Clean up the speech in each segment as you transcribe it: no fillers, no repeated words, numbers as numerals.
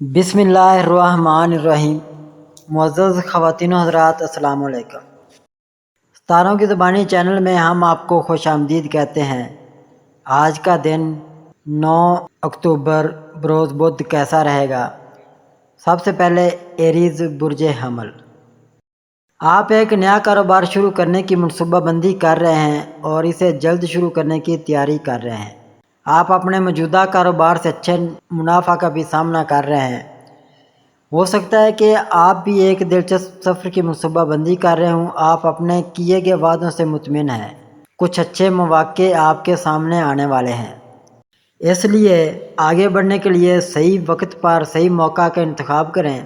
بسم اللہ الرحمن الرحیم۔ معزز خواتین و حضرات، السلام علیکم۔ ستاروں کی زبانی چینل میں ہم آپ کو خوش آمدید کہتے ہیں۔ آج کا دن 9 اکتوبر بروز بدھ کیسا رہے گا؟ سب سے پہلے ایریز برج حمل، آپ ایک نیا کاروبار شروع کرنے کی منصوبہ بندی کر رہے ہیں اور اسے جلد شروع کرنے کی تیاری کر رہے ہیں۔ آپ اپنے موجودہ کاروبار سے اچھے منافع کا بھی سامنا کر رہے ہیں۔ ہو سکتا ہے کہ آپ بھی ایک دلچسپ سفر کی منصوبہ بندی کر رہے ہوں۔ آپ اپنے کیے گئے وعدوں سے مطمئن ہیں۔ کچھ اچھے مواقع آپ کے سامنے آنے والے ہیں، اس لیے آگے بڑھنے کے لیے صحیح وقت پر صحیح موقع کا انتخاب کریں۔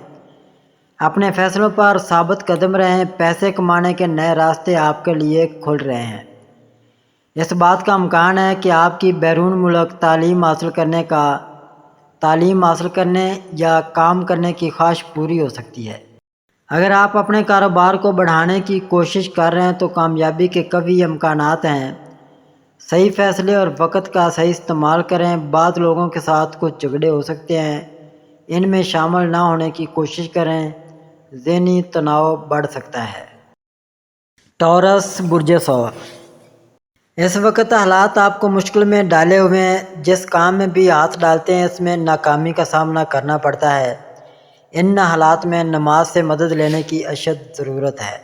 اپنے فیصلوں پر ثابت قدم رہیں۔ پیسے کمانے کے نئے راستے آپ کے لیے کھل رہے ہیں۔ اس بات کا امکان ہے کہ آپ کی بیرون ملک تعلیم حاصل کرنے یا کام کرنے کی خواہش پوری ہو سکتی ہے۔ اگر آپ اپنے کاروبار کو بڑھانے کی کوشش کر رہے ہیں تو کامیابی کے قوی امکانات ہیں۔ صحیح فیصلے اور وقت کا صحیح استعمال کریں۔ بعض لوگوں کے ساتھ کچھ جھگڑے ہو سکتے ہیں، ان میں شامل نہ ہونے کی کوشش کریں، ذہنی تناؤ بڑھ سکتا ہے۔ ٹورس برج ثور، اس وقت حالات آپ کو مشکل میں ڈالے ہوئے ہیں۔ جس کام میں بھی ہاتھ ڈالتے ہیں اس میں ناکامی کا سامنا کرنا پڑتا ہے۔ ان حالات میں نماز سے مدد لینے کی اشد ضرورت ہے۔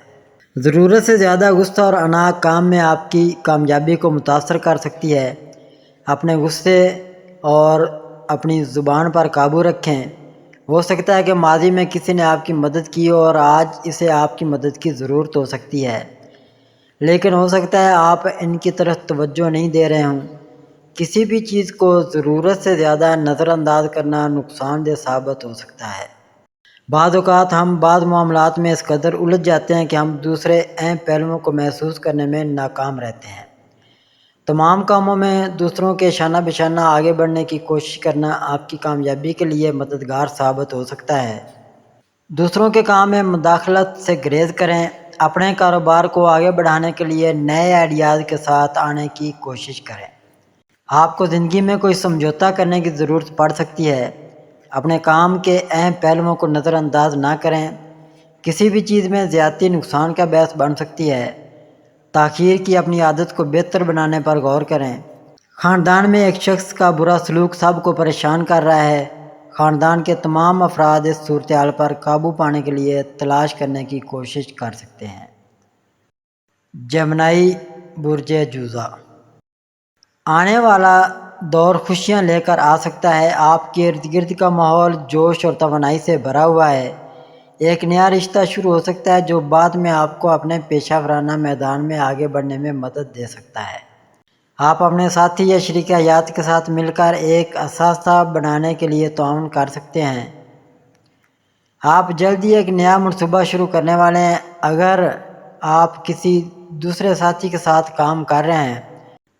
ضرورت سے زیادہ غصہ اور انا کام میں آپ کی کامیابی کو متاثر کر سکتی ہے۔ اپنے غصے اور اپنی زبان پر قابو رکھیں۔ ہو سکتا ہے کہ ماضی میں کسی نے آپ کی مدد کی ہو اور آج اسے آپ کی مدد کی ضرورت ہو سکتی ہے، لیکن ہو سکتا ہے آپ ان کی طرف توجہ نہیں دے رہے ہوں۔ کسی بھی چیز کو ضرورت سے زیادہ نظر انداز کرنا نقصان دہ ثابت ہو سکتا ہے۔ بعض اوقات ہم بعض معاملات میں اس قدر الجھ جاتے ہیں کہ ہم دوسرے اہم پہلوؤں کو محسوس کرنے میں ناکام رہتے ہیں۔ تمام کاموں میں دوسروں کے شانہ بشانہ آگے بڑھنے کی کوشش کرنا آپ کی کامیابی کے لیے مددگار ثابت ہو سکتا ہے۔ دوسروں کے کام میں مداخلت سے گریز کریں۔ اپنے کاروبار کو آگے بڑھانے کے لیے نئے آئیڈیاز کے ساتھ آنے کی کوشش کریں۔ آپ کو زندگی میں کوئی سمجھوتہ کرنے کی ضرورت پڑ سکتی ہے۔ اپنے کام کے اہم پہلوؤں کو نظر انداز نہ کریں۔ کسی بھی چیز میں زیادتی نقصان کا باعث بن سکتی ہے۔ تاخیر کی اپنی عادت کو بہتر بنانے پر غور کریں۔ خاندان میں ایک شخص کا برا سلوک سب کو پریشان کر رہا ہے۔ خاندان کے تمام افراد اس صورتحال پر قابو پانے کے لیے تلاش کرنے کی کوشش کر سکتے ہیں۔ جمنائی برج جوزا، آنے والا دور خوشیاں لے کر آ سکتا ہے۔ آپ کے ارد گرد کا ماحول جوش اور توانائی سے بھرا ہوا ہے۔ ایک نیا رشتہ شروع ہو سکتا ہے جو بعد میں آپ کو اپنے پیشہ ورانہ میدان میں آگے بڑھنے میں مدد دے سکتا ہے۔ آپ اپنے ساتھی یا شریک حیات کے ساتھ مل کر ایک اثاثہ بنانے کے لیے تعاون کر سکتے ہیں۔ آپ جلد ہی ایک نیا منصوبہ شروع کرنے والے ہیں۔ اگر آپ کسی دوسرے ساتھی کے ساتھ کام کر رہے ہیں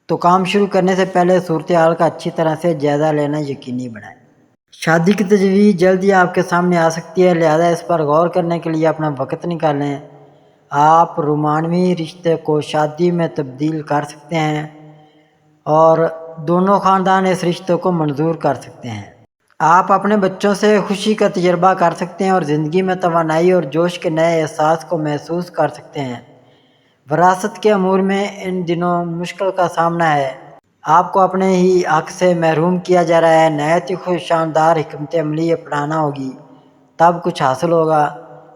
تو کام شروع کرنے سے پہلے صورتحال کا اچھی طرح سے جائزہ لینا یقینی بنائیں۔ شادی کی تجویز جلد ہی آپ کے سامنے آ سکتی ہے، لہذا اس پر غور کرنے کے لیے اپنا وقت نکالیں۔ آپ رومانوی رشتے کو شادی میں تبدیل کر سکتے ہیں اور دونوں خاندان اس رشتے کو منظور کر سکتے ہیں۔ آپ اپنے بچوں سے خوشی کا تجربہ کر سکتے ہیں اور زندگی میں توانائی اور جوش کے نئے احساس کو محسوس کر سکتے ہیں۔ وراثت کے امور میں ان دنوں مشکل کا سامنا ہے۔ آپ کو اپنے ہی حق سے محروم کیا جا رہا ہے۔ نہایت ہی شاندار حکمت عملی اپنانا ہوگی، تب کچھ حاصل ہوگا۔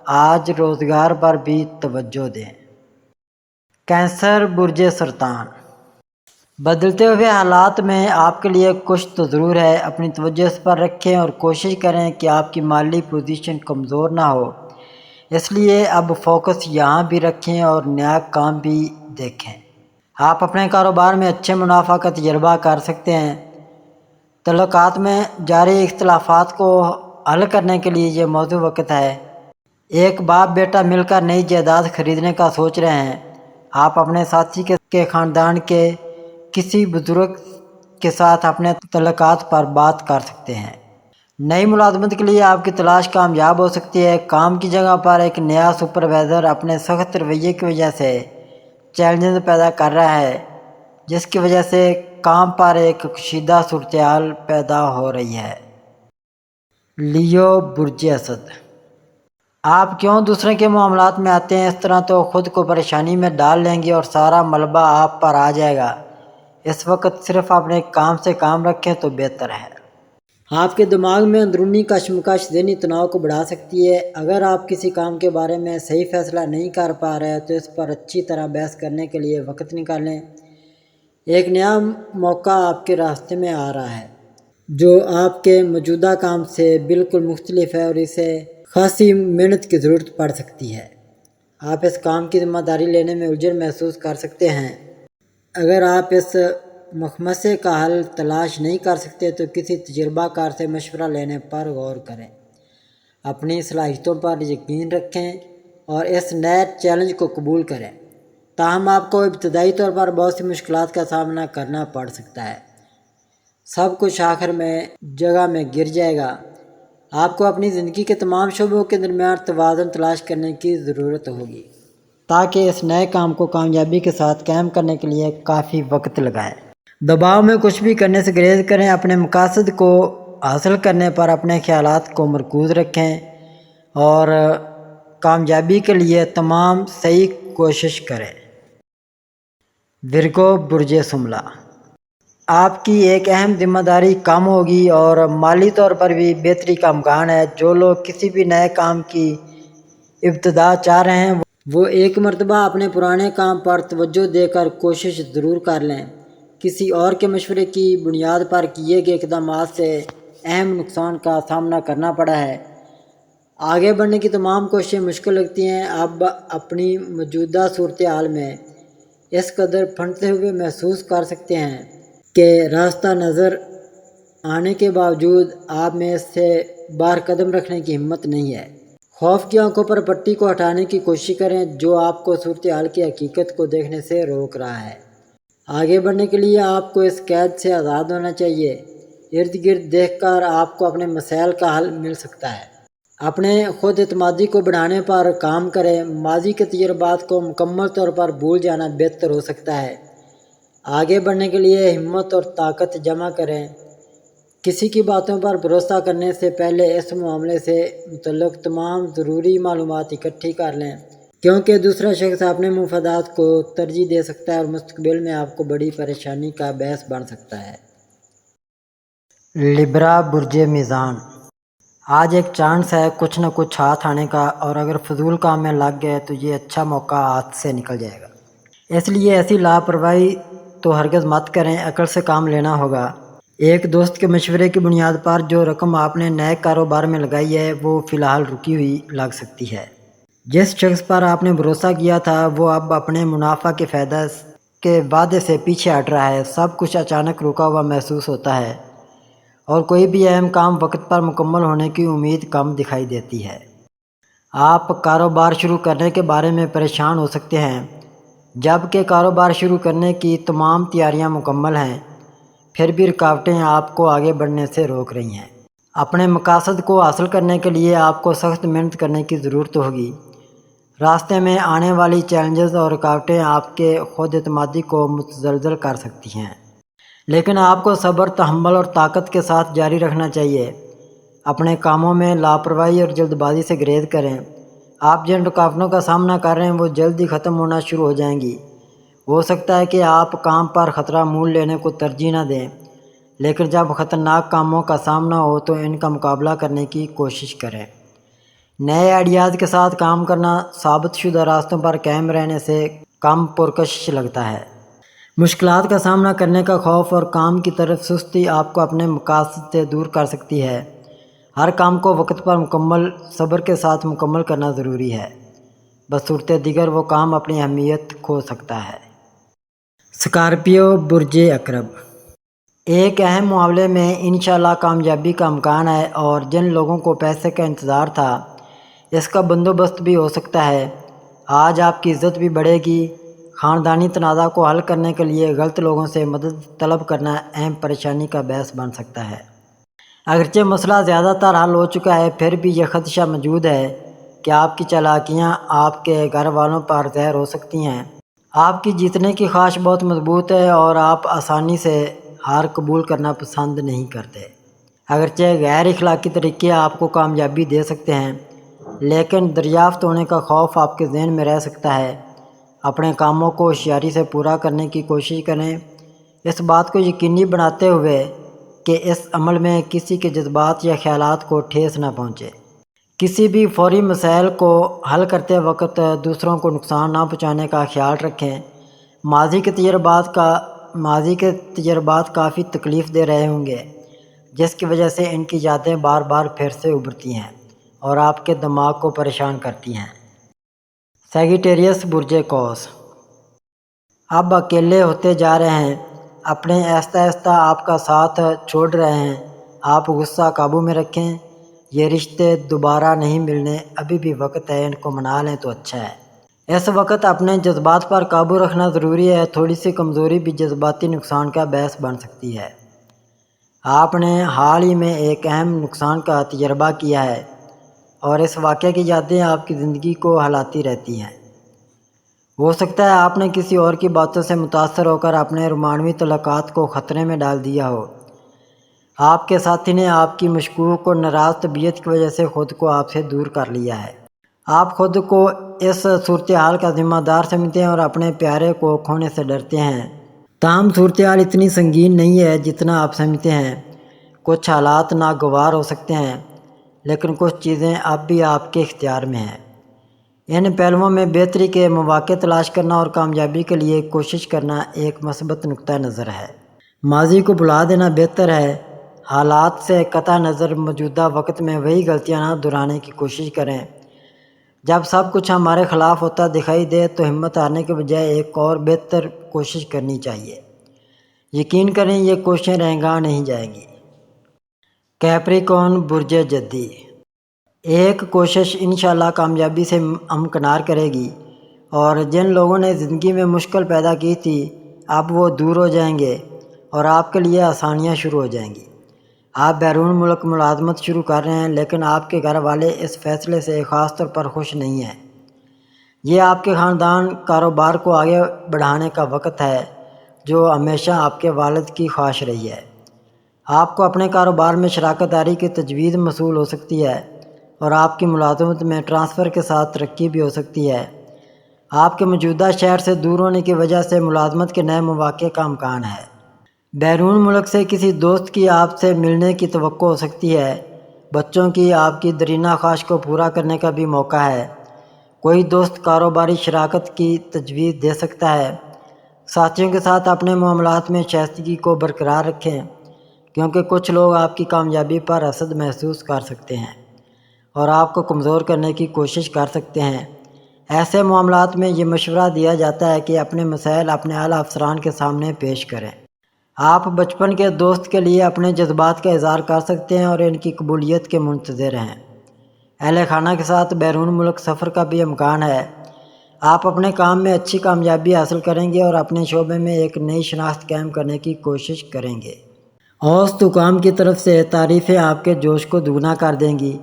آج روزگار پر بھی توجہ دیں۔ کینسر برج سرطان، بدلتے ہوئے حالات میں آپ کے لیے کچھ تو ضرور ہے۔ اپنی توجہ اس پر رکھیں اور کوشش کریں کہ آپ کی مالی پوزیشن کمزور نہ ہو۔ اس لیے اب فوکس یہاں بھی رکھیں اور نیا کام بھی دیکھیں۔ آپ اپنے کاروبار میں اچھے منافع کا تجربہ کر سکتے ہیں۔ تعلقات میں جاری اختلافات کو حل کرنے کے لیے یہ موزوں وقت ہے۔ ایک باپ بیٹا مل کر نئی جائیداد خریدنے کا سوچ رہے ہیں۔ آپ اپنے ساتھی کے خاندان کے کسی بزرگ کے ساتھ اپنے تعلقات پر بات کر سکتے ہیں۔ نئی ملازمت کے لیے آپ کی تلاش کامیاب ہو سکتی ہے۔ کام کی جگہ پر ایک نیا سپروائزر اپنے سخت رویے کی وجہ سے چیلنجز پیدا کر رہا ہے، جس کی وجہ سے کام پر ایک کشیدہ صورتحال پیدا ہو رہی ہے۔ لیو برج اسد، آپ کیوں دوسرے کے معاملات میں آتے ہیں؟ اس طرح تو خود کو پریشانی میں ڈال لیں گے اور سارا ملبہ آپ پر آ جائے گا۔ اس وقت صرف اپنے کام سے کام رکھیں تو بہتر ہے۔ آپ کے دماغ میں اندرونی کشمکش ذہنی تناؤ کو بڑھا سکتی ہے۔ اگر آپ کسی کام کے بارے میں صحیح فیصلہ نہیں کر پا رہے تو اس پر اچھی طرح بحث کرنے کے لیے وقت نکالیں۔ ایک نیا موقع آپ کے راستے میں آ رہا ہے جو آپ کے موجودہ کام سے بالکل مختلف ہے اور اسے خاصی محنت کی ضرورت پڑ سکتی ہے۔ آپ اس کام کی ذمہ داری لینے میں الجھن محسوس کر سکتے ہیں۔ اگر آپ اس مخمصے کا حل تلاش نہیں کر سکتے تو کسی تجربہ کار سے مشورہ لینے پر غور کریں۔ اپنی صلاحیتوں پر یقین رکھیں اور اس نئے چیلنج کو قبول کریں۔ تاہم آپ کو ابتدائی طور پر بہت سی مشکلات کا سامنا کرنا پڑ سکتا ہے۔ سب کچھ آخر میں جگہ میں گر جائے گا۔ آپ کو اپنی زندگی کے تمام شعبوں کے درمیان توازن تلاش کرنے کی ضرورت ہوگی تاکہ اس نئے کام کو کامیابی کے ساتھ قائم کرنے کے لیے کافی وقت لگائیں۔ دباؤ میں کچھ بھی کرنے سے گریز کریں۔ اپنے مقاصد کو حاصل کرنے پر اپنے خیالات کو مرکوز رکھیں اور کامیابی کے لیے تمام صحیح کوشش کریں۔ ورگو برج شملہ، آپ کی ایک اہم ذمہ داری کم ہوگی اور مالی طور پر بھی بہتری کا امکان ہے۔ جو لوگ کسی بھی نئے کام کی ابتدا چاہ رہے ہیں وہ ایک مرتبہ اپنے پرانے کام پر توجہ دے کر کوشش ضرور کر لیں۔ کسی اور کے مشورے کی بنیاد پر کیے گئے اقدامات سے اہم نقصان کا سامنا کرنا پڑا ہے۔ آگے بڑھنے کی تمام کوششیں مشکل لگتی ہیں۔ اب اپنی موجودہ صورتحال میں اس قدر پھنسے ہوئے محسوس کر سکتے ہیں کہ راستہ نظر آنے کے باوجود آپ میں اس سے باہر قدم رکھنے کی ہمت نہیں ہے۔ خوف کی آنکھوں پر پٹی کو ہٹانے کی کوشش کریں جو آپ کو صورتحال کی حقیقت کو دیکھنے سے روک رہا ہے۔ آگے بڑھنے کے لیے آپ کو اس قید سے آزاد ہونا چاہیے۔ ارد گرد دیکھ کر آپ کو اپنے مسائل کا حل مل سکتا ہے۔ اپنے خود اعتمادی کو بڑھانے پر کام کریں۔ ماضی کے تجربات کو مکمل طور پر بھول جانا بہتر ہو سکتا ہے۔ آگے بڑھنے کے لیے ہمت اور طاقت جمع کریں۔ کسی کی باتوں پر بھروسہ کرنے سے پہلے اس معاملے سے متعلق تمام ضروری معلومات اکٹھی کر لیں کیونکہ دوسرا شخص اپنے مفادات کو ترجیح دے سکتا ہے اور مستقبل میں آپ کو بڑی پریشانی کا باعث بن سکتا ہے۔ لبرا برج میزان، آج ایک چانس ہے کچھ نہ کچھ ہاتھ آنے کا اور اگر فضول کام میں لگ گئے تو یہ اچھا موقع ہاتھ سے نکل جائے گا۔ اس لیے ایسی لاپرواہی تو ہرگز مت کریں، عقل سے کام لینا ہوگا۔ ایک دوست کے مشورے کی بنیاد پر جو رقم آپ نے نئے کاروبار میں لگائی ہے وہ فی الحال رکی ہوئی لگ سکتی ہے۔ جس شخص پر آپ نے بھروسہ کیا تھا وہ اب اپنے منافع کے فائدہ کے وعدے سے پیچھے ہٹ رہا ہے۔ سب کچھ اچانک رکا ہوا محسوس ہوتا ہے اور کوئی بھی اہم کام وقت پر مکمل ہونے کی امید کم دکھائی دیتی ہے۔ آپ کاروبار شروع کرنے کے بارے میں پریشان ہو سکتے ہیں جبکہ کاروبار شروع کرنے کی تمام تیاریاں مکمل ہیں، پھر بھی رکاوٹیں آپ کو آگے بڑھنے سے روک رہی ہیں۔ اپنے مقاصد کو حاصل کرنے کے لیے آپ کو سخت محنت کرنے کی ضرورت ہوگی۔ راستے میں آنے والی چیلنجز اور رکاوٹیں آپ کے خود اعتمادی کو متزلزل کر سکتی ہیں، لیکن آپ کو صبر، تحمل اور طاقت کے ساتھ جاری رکھنا چاہیے۔ اپنے کاموں میں لاپرواہی اور جلد بازی سے گریز کریں۔ آپ جن رکاوٹوں کا سامنا کر رہے ہیں وہ جلد ہی ختم ہونا شروع ہو جائیں گی۔ ہو سکتا ہے کہ آپ کام پر خطرہ مول لینے کو ترجیح نہ دیں، لیکن جب خطرناک کاموں کا سامنا ہو تو ان کا مقابلہ کرنے کی کوشش کریں۔ نئے آئیڈیاز کے ساتھ کام کرنا ثابت شدہ راستوں پر قائم رہنے سے کم پرکشش لگتا ہے۔ مشکلات کا سامنا کرنے کا خوف اور کام کی طرف سستی آپ کو اپنے مقاصد سے دور کر سکتی ہے۔ ہر کام کو وقت پر مکمل صبر کے ساتھ مکمل کرنا ضروری ہے، بصورت دیگر وہ کام اپنی اہمیت کھو سکتا ہے۔ اسکارپیو برج عقرب، ایک اہم معاملے میں انشاءاللہ کامیابی کا امکان ہے اور جن لوگوں کو پیسے کا انتظار تھا اس کا بندوبست بھی ہو سکتا ہے۔ آج آپ کی عزت بھی بڑھے گی۔ خاندانی تنازع کو حل کرنے کے لیے غلط لوگوں سے مدد طلب کرنا اہم پریشانی کا باعث بن سکتا ہے۔ اگرچہ مسئلہ زیادہ تر حل ہو چکا ہے پھر بھی یہ خدشہ موجود ہے کہ آپ کی چالاکیاں آپ کے گھر والوں پر زہر ہو سکتی ہیں۔ آپ کی جیتنے کی خواہش بہت مضبوط ہے اور آپ آسانی سے ہار قبول کرنا پسند نہیں کرتے۔ اگرچہ غیر اخلاقی طریقے آپ کو کامیابی دے سکتے ہیں، لیکن دریافت ہونے کا خوف آپ کے ذہن میں رہ سکتا ہے۔ اپنے کاموں کو ہوشیاری سے پورا کرنے کی کوشش کریں، اس بات کو یقینی بناتے ہوئے کہ اس عمل میں کسی کے جذبات یا خیالات کو ٹھیس نہ پہنچے۔ کسی بھی فوری مسائل کو حل کرتے وقت دوسروں کو نقصان نہ پہنچانے کا خیال رکھیں۔ ماضی کے تجربات کافی تکلیف دہ رہے ہوں گے، جس کی وجہ سے ان کی یادیں بار بار پھر سے ابھرتی ہیں اور آپ کے دماغ کو پریشان کرتی ہیں۔ سیجیٹیریس برج قوس، اب اکیلے ہوتے جا رہے ہیں، اپنے آہستہ آہستہ آپ کا ساتھ چھوڑ رہے ہیں۔ آپ غصہ قابو میں رکھیں، یہ رشتے دوبارہ نہیں ملنے، ابھی بھی وقت ہے، ان کو منا لیں تو اچھا ہے۔ اس وقت اپنے جذبات پر قابو رکھنا ضروری ہے، تھوڑی سی کمزوری بھی جذباتی نقصان کا باعث بن سکتی ہے۔ آپ نے حال ہی میں ایک اہم نقصان کا تجربہ کیا ہے اور اس واقعے کی یادیں آپ کی زندگی کو ہلاتی رہتی ہیں۔ ہو سکتا ہے آپ نے کسی اور کی باتوں سے متاثر ہو کر اپنے رومانوی تعلقات کو خطرے میں ڈال دیا ہو۔ آپ کے ساتھی نے آپ کی مشکوک اور ناراض طبیعت کی وجہ سے خود کو آپ سے دور کر لیا ہے۔ آپ خود کو اس صورتحال کا ذمہ دار سمجھتے ہیں اور اپنے پیارے کو کھونے سے ڈرتے ہیں۔ تاہم صورتحال اتنی سنگین نہیں ہے جتنا آپ سمجھتے ہیں۔ کچھ حالات ناگوار ہو سکتے ہیں، لیکن کچھ چیزیں اب بھی آپ کے اختیار میں ہیں۔ ان پہلوؤں میں بہتری کے مواقع تلاش کرنا اور کامیابی کے لیے کوشش کرنا ایک مثبت نقطہ نظر ہے۔ ماضی کو بھلا دینا بہتر ہے۔ حالات سے قطع نظر موجودہ وقت میں وہی غلطیاں نہ دہرانے کی کوشش کریں۔ جب سب کچھ ہمارے خلاف ہوتا دکھائی دے تو ہمت ہارنے کے بجائے ایک اور بہتر کوشش کرنی چاہیے۔ یقین کریں یہ کوششیں رنگا نہیں جائیں گی۔ کیپریکون برج جدی، ایک کوشش انشاءاللہ کامیابی سے ہمکنار کرے گی، اور جن لوگوں نے زندگی میں مشکل پیدا کی تھی اب وہ دور ہو جائیں گے اور آپ کے لیے آسانیاں شروع ہو جائیں گی۔ آپ بیرون ملک ملازمت شروع کر رہے ہیں، لیکن آپ کے گھر والے اس فیصلے سے خاص طور پر خوش نہیں ہیں۔ یہ آپ کے خاندان کاروبار کو آگے بڑھانے کا وقت ہے، جو ہمیشہ آپ کے والد کی خواہش رہی ہے۔ آپ کو اپنے کاروبار میں شراکت داری کی تجویز موصول ہو سکتی ہے اور آپ کی ملازمت میں ٹرانسفر کے ساتھ ترقی بھی ہو سکتی ہے۔ آپ کے موجودہ شہر سے دور ہونے کی وجہ سے ملازمت کے نئے مواقع کا امکان ہے۔ بیرون ملک سے کسی دوست کی آپ سے ملنے کی توقع ہو سکتی ہے۔ بچوں کی آپ کی دیرینہ خواہش کو پورا کرنے کا بھی موقع ہے۔ کوئی دوست کاروباری شراکت کی تجویز دے سکتا ہے۔ ساتھیوں کے ساتھ اپنے معاملات میں شائستگی کو برقرار رکھیں، کیونکہ کچھ لوگ آپ کی کامیابی پر حسد محسوس کر سکتے ہیں اور آپ کو کمزور کرنے کی کوشش کر سکتے ہیں۔ ایسے معاملات میں یہ مشورہ دیا جاتا ہے کہ اپنے مسائل اپنے اعلیٰ افسران کے سامنے پیش کریں۔ آپ بچپن کے دوست کے لیے اپنے جذبات کا اظہار کر سکتے ہیں اور ان کی قبولیت کے منتظر ہیں۔ اہل خانہ کے ساتھ بیرون ملک سفر کا بھی امکان ہے۔ آپ اپنے کام میں اچھی کامیابی حاصل کریں گے اور اپنے شعبے میں ایک نئی شناخت قائم کرنے کی کوشش کریں گے۔ اوسط حکام کی طرف سے تعریفیں آپ کے جوش کو دوگنا کر دیں گی۔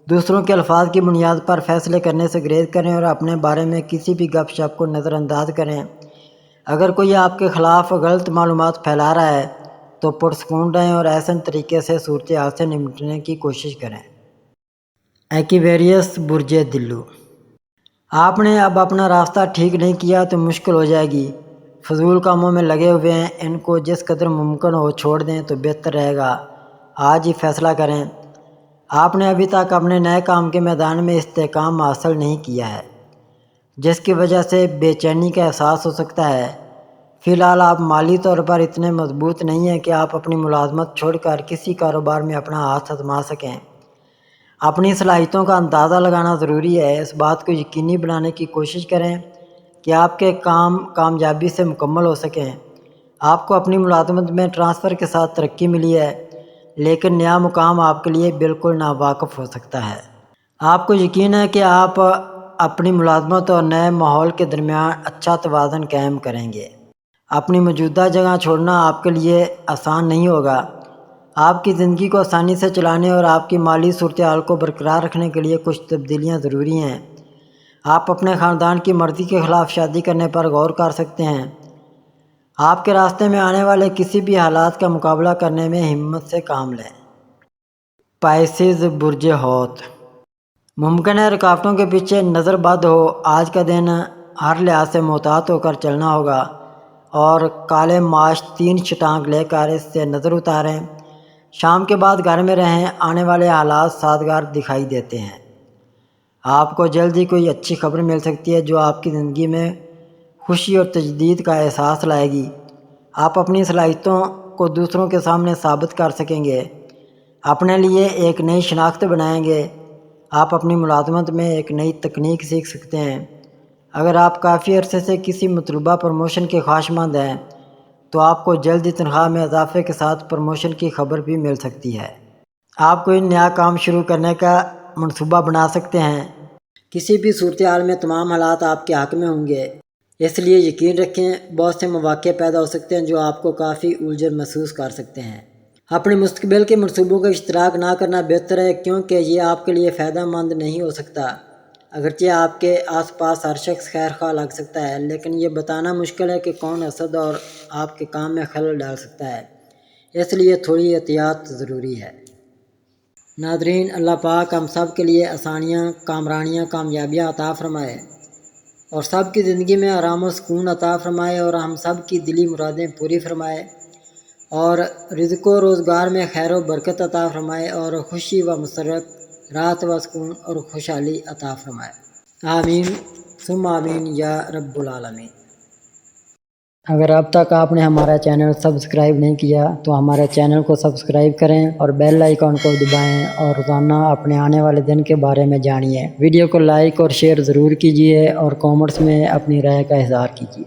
دوسروں کے الفاظ کی بنیاد پر فیصلے کرنے سے گریز کریں اور اپنے بارے میں کسی بھی گپ شپ کو نظر انداز کریں۔ اگر کوئی آپ کے خلاف غلط معلومات پھیلا رہا ہے تو پرسکون رہیں اور احسن طریقے سے صورتحال سے نمٹنے کی کوشش کریں۔ ایکویریس برج دلو، آپ نے اب اپنا راستہ ٹھیک نہیں کیا تو مشکل ہو جائے گی۔ فضول کاموں میں لگے ہوئے ہیں، ان کو جس قدر ممکن ہو چھوڑ دیں تو بہتر رہے گا۔ آج ہی فیصلہ کریں۔ آپ نے ابھی تک اپنے نئے کام کے میدان میں استحکام حاصل نہیں کیا ہے، جس کی وجہ سے بے چینی کا احساس ہو سکتا ہے۔ فی الحال آپ مالی طور پر اتنے مضبوط نہیں ہیں کہ آپ اپنی ملازمت چھوڑ کر کسی کاروبار میں اپنا ہاتھ آزما سکیں۔ اپنی صلاحیتوں کا اندازہ لگانا ضروری ہے۔ اس بات کو یقینی بنانے کی کوشش کریں کہ آپ کے کام کامیابی سے مکمل ہو سکیں۔ آپ کو اپنی ملازمت میں ٹرانسفر کے ساتھ ترقی ملی ہے، لیکن نیا مقام آپ کے لیے بالکل ناواقف ہو سکتا ہے۔ آپ کو یقین ہے کہ آپ اپنی ملازمت اور نئے ماحول کے درمیان اچھا توازن قائم کریں گے۔ اپنی موجودہ جگہ چھوڑنا آپ کے لیے آسان نہیں ہوگا۔ آپ کی زندگی کو آسانی سے چلانے اور آپ کی مالی صورتحال کو برقرار رکھنے کے لیے کچھ تبدیلیاں ضروری ہیں۔ آپ اپنے خاندان کی مرضی کے خلاف شادی کرنے پر غور کر سکتے ہیں۔ آپ کے راستے میں آنے والے کسی بھی حالات کا مقابلہ کرنے میں ہمت سے کام لیں۔ پائسز برج حوت۔ ممکن ہے رکاوٹوں کے پیچھے نظر بد ہو، آج کا دن ہر لحاظ سے محتاط ہو کر چلنا ہوگا اور کالے ماش 3 شٹانگ لے کر اس سے نظر اتاریں۔ شام کے بعد گھر میں رہیں، آنے والے حالات سازگار دکھائی دیتے ہیں۔ آپ کو جلد ہی کوئی اچھی خبر مل سکتی ہے جو آپ کی زندگی میں خوشی اور تجدید کا احساس لائے گی۔ آپ اپنی صلاحیتوں کو دوسروں کے سامنے ثابت کر سکیں گے، اپنے لیے ایک نئی شناخت بنائیں گے۔ آپ اپنی ملازمت میں ایک نئی تکنیک سیکھ سکتے ہیں۔ اگر آپ کافی عرصے سے کسی مطلوبہ پروموشن کے خواہشمند ہیں تو آپ کو جلد ہی تنخواہ میں اضافے کے ساتھ پروموشن کی خبر بھی مل سکتی ہے۔ آپ کوئی نیا کام شروع کرنے کا منصوبہ بنا سکتے ہیں۔ کسی بھی صورتحال میں تمام حالات آپ کے حق میں ہوں گے، اس لیے یقین رکھیں بہت سے مواقع پیدا ہو سکتے ہیں جو آپ کو کافی الجھن محسوس کر سکتے ہیں۔ اپنے مستقبل کے منصوبوں کا اشتراک نہ کرنا بہتر ہے کیونکہ یہ آپ کے لیے فائدہ مند نہیں ہو سکتا۔ اگرچہ آپ کے آس پاس ہر شخص خیر خواہ لگ سکتا ہے، لیکن یہ بتانا مشکل ہے کہ کون حسد اور آپ کے کام میں خلل ڈال سکتا ہے، اس لیے تھوڑی احتیاط ضروری ہے۔ ناظرین، اللہ پاک ہم سب کے لیے آسانیاں، کامرانیاں، کامیابیاں عطا فرمائے اور سب کی زندگی میں آرام و سکون عطا فرمائے اور ہم سب کی دلی مرادیں پوری فرمائے اور رزق و روزگار میں خیر و برکت عطا فرمائے اور خوشی و مسرت، راحت و سکون اور خوشحالی عطا فرمائے۔ آمین ثم آمین یا رب العالمین۔ اگر اب تک آپ نے ہمارا چینل سبسکرائب نہیں کیا تو ہمارے چینل کو سبسکرائب کریں اور بیل آئیکن کو دبائیں اور روزانہ اپنے آنے والے دن کے بارے میں جانیے۔ ویڈیو کو لائک اور شیئر ضرور کیجیے اور کامنٹس میں اپنی رائے کا اظہار کیجیے۔